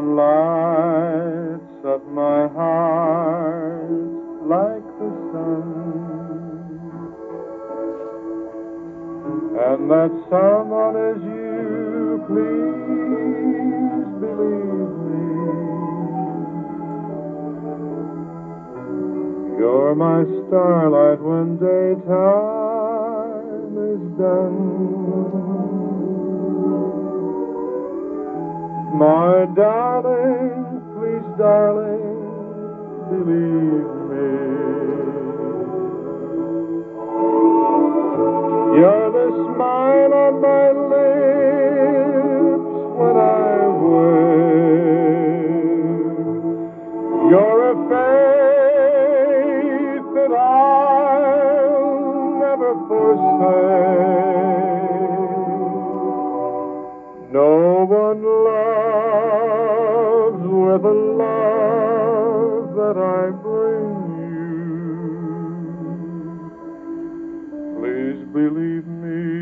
one lights up my heart like the sun, and that someone is you, please believe me. You're my starlight when daytime is done. My darling, please, darling, believe me. You're the smile on my lips when I wake. You're a faith that I'll never forsake. No one loves with the love that I bring you. Please believe me.